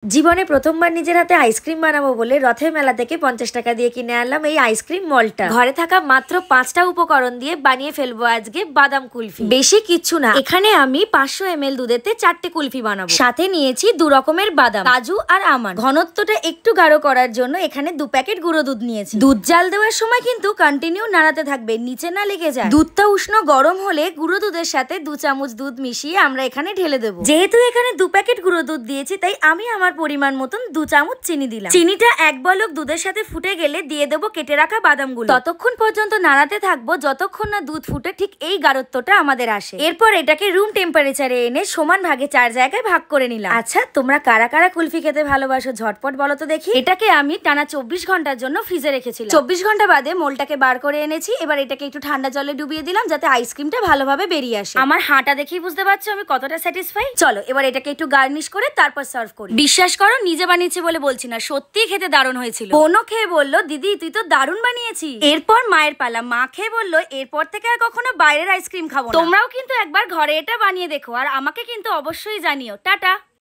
জীবনে প্রথমবার নিজের হাতে আইসক্রিম বানাবো বলে রথের মেলা থেকে 50 টাকা দিয়ে কিনে আনলাম এই আইসক্রিম মলটা। ঘরে থাকা মাত্র 5টা উপকরণ দিয়ে বানিয়ে ফেলবো আজকে বাদাম কুলফি। বেশি কিচ্ছু না, এখানে আমি 500 ml দুধেতে 4টে কুলফি বানাবো। সাথে নিয়েছি 2 রকমের বাদাম, কাজু আর আমন্ড। ঘনত্বটা একটু গাঢ় করার জন্য এখানে 2 প্যাকেট গুঁড়ো দুধ নিয়েছি। দুধ জাল দেওয়ার সময় কিন্তু কন্টিনিউ নাড়াতে থাকবে, নিচে না লেগে যায়। দুধটা উষ্ণ গরম হলে গুঁড়ো দুধের সাথে 2 চামচ দুধ মিশিয়ে আমরা এখানে ঢেলে দেবো। যেহেতু এখানে 2 প্যাকেট গুঁড়ো দুধ দিয়েছি তাই আমি আমার পরিমাণ মতন 2 চামচ চিনি দিলাম। চিনিটা এক বলক দুধের সাথে ফুটে গেলে দিয়ে দেবো কেটে রাখা বাদামগুলো। ততক্ষণ পর্যন্ত নাড়াতে থাকবো যতক্ষণ না দুধ ফুটে ঠিক এই গাঢ়ত্বটা আমাদের আসে। এরপর এটাকে রুম টেম্পারেচারে এনে সমান ভাগে 4 জায়গায় ভাগ করে নিলাম। আচ্ছা, তোমরা কারা কারা কুলফি খেতে ভালোবাসো ঝটপট বলো তো দেখি। এটাকে আমি টানা 24 ঘন্টার জন্য ফ্রিজে রেখেছিলাম। 24 ঘন্টা বাদে মোলটাকে বার করে এনেছি। এবার এটাকে একটু ঠান্ডা জলে ডুবিয়ে দিলাম যাতে আইসক্রিমটা ভালোভাবে বেরিয়ে আসে। আমার হাঁটা দেখেই বুঝতে পারছো আমি কতটা স্যাটিসফাই। চলো এবার এটাকে একটু গার্নিশ করে তারপর সার্ভ করি। বিশ্বাস করো নিজে বানিয়েছি বলে বলছি না, সত্যি খেতে দারুণ হয়েছিল। বোনও খেয়ে বললো দিদি তুই তো দারুণ বানিয়েছিস। এরপর মায়ের পালা, মা খেয়ে বললো এরপর থেকে আর কখনো বাইরের আইসক্রিম খাবো না। তোমরাও কিন্তু একবার ঘরে এটা বানিয়ে দেখো আর আমাকে কিন্তু অবশ্যই জানিও। টাটা।